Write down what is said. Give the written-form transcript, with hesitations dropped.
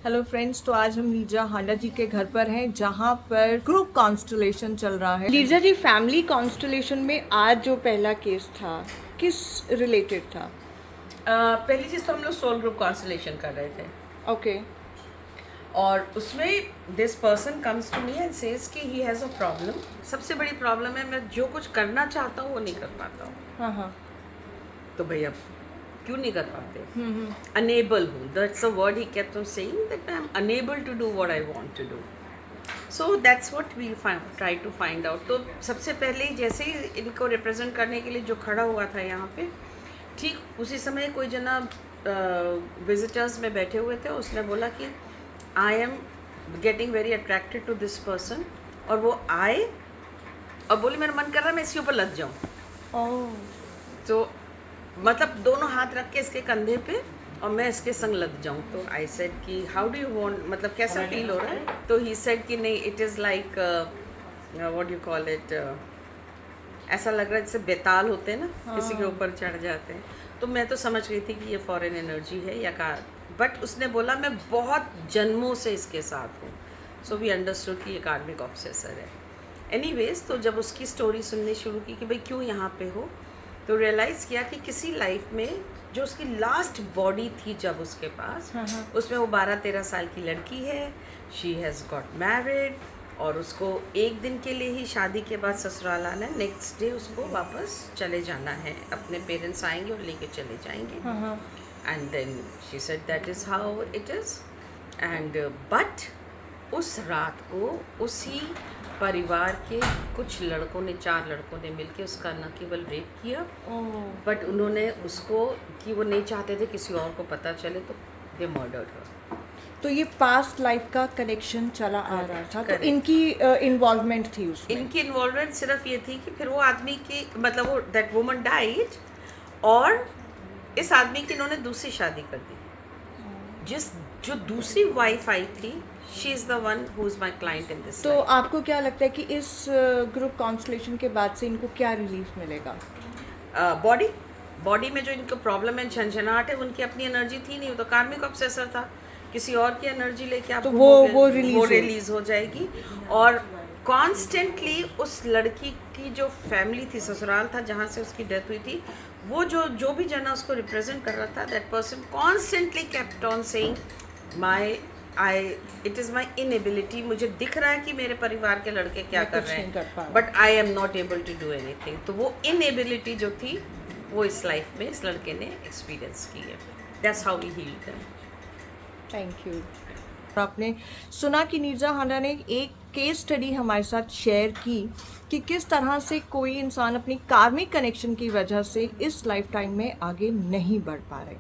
Hello friends, तो आज हम लीजा हांडा जी के घर पर हैं जहां पर ग्रुप कॉन्स्टलेशन चल रहा है। लीजा जी, फैमिली कॉन्स्टलेशन में आज जो पहला केस था किस रिलेटेड था? पहली चीज़ तो हम लोग सोल ग्रुप कॉन्स्टलेशन कर रहे थे। ओके। और उसमें this person comes to me and says कि ही हैज़ अ प्रॉब्लम। सबसे बड़ी प्रॉब्लम है मैं जो कुछ करना चाहता हूँ वो नहीं कर पाता हूँ। हाँ हाँ। तो भैया क्यों नहीं कर पाते? अनेबल हूँ, that's a word he kept on saying that I am unable to do what I want to do. So that's what we try to find out. तो सबसे पहले जैसे ही इनको रिप्रेजेंट करने के लिए जो खड़ा हुआ था यहाँ पे, ठीक उसी समय कोई जना विजिटर्स में बैठे हुए थे, उसने बोला कि I am getting very attracted to this person. और वो आए और बोले मेरा मन कर रहा है मैं इसके ऊपर लग जाऊँ। तो मतलब दोनों हाथ रख के इसके कंधे पे और मैं इसके संग लग जाऊँ। तो आई सेड कि हाउ डू यू वांट, मतलब कैसा फील हो रहा है? तो ही सेड कि नहीं, it is like what you call it, ऐसा लग रहा है जैसे बेताल होते हैं ना, किसी के ऊपर चढ़ जाते हैं। तो मैं तो समझ गई थी कि ये फॉरेन एनर्जी है या का, बट उसने बोला मैं बहुत जन्मों से इसके साथ हूँ। सो वी अंडरस्टूड कि ये कार्मिक ऑब्सेसर है। एनीवेज, तो जब उसकी स्टोरी सुननी शुरू की कि भाई क्यों यहाँ पे हो, तो रियलाइज़ किया कि किसी लाइफ में जो उसकी लास्ट बॉडी थी जब उसके पास, उसमें वो 12-13 साल की लड़की है। शी हैज़ गॉट मैरिड और उसको एक दिन के लिए ही शादी के बाद ससुराल आना है, नेक्स्ट डे उसको वापस चले जाना है। अपने पेरेंट्स आएंगे और लेके चले जाएंगे। And then she said that is how it is. And but उस रात को उसी परिवार के कुछ लड़कों ने, 4 लड़कों ने मिलके उसका न केवल रेप किया, बट उन्होंने उसको, कि वो नहीं चाहते थे किसी और को पता चले, तो दे मर्डर्ड हर। तो ये पास्ट लाइफ का कनेक्शन चला आ रहा था, तो इनकी इन्वॉल्वमेंट थी उसमें? इनकी इन्वॉल्वमेंट सिर्फ ये थी कि फिर वो आदमी की, मतलब वो दैट वुमन डाइड और इस आदमी की इन्होंने दूसरी शादी कर दी। जो दूसरी वाइफ आई थी, she is the one who is my client in this. तो आपको क्या लगता है कि इस ग्रुप कॉन्स्टलेशन के बाद से इनको क्या रिलीफ मिलेगा? बॉडी में जो इनको प्रॉब्लम है, झंझनाहट है, उनकी अपनी एनर्जी थी नहीं, वो तो कार्मिक ऑब्सेसर था। किसी और की एनर्जी लेके आप, तो वो रिलीज हो जाएगी। और कॉन्स्टेंटली उस लड़की की जो फैमिली थी, ससुराल था जहाँ से उसकी डेथ हुई थी, वो जो भी जना उसको रिप्रेजेंट कर रहा था, that person constantly kept on saying it is my inability. मुझे दिख रहा है कि मेरे परिवार के लड़के क्या कर रहे हैं, but I am not able to do anything. तो वो इनएबिलिटी जो थी वो इस लाइफ में इस लड़के ने एक्सपीरियंस की है। That's how we heal them. Thank you. आपने सुना कि लीजा हांडा ने एक केस स्टडी हमारे साथ शेयर की कि किस तरह से कोई इंसान अपनी कार्मिक कनेक्शन की वजह से इस लाइफ टाइम में आगे नहीं बढ़ पा रहे।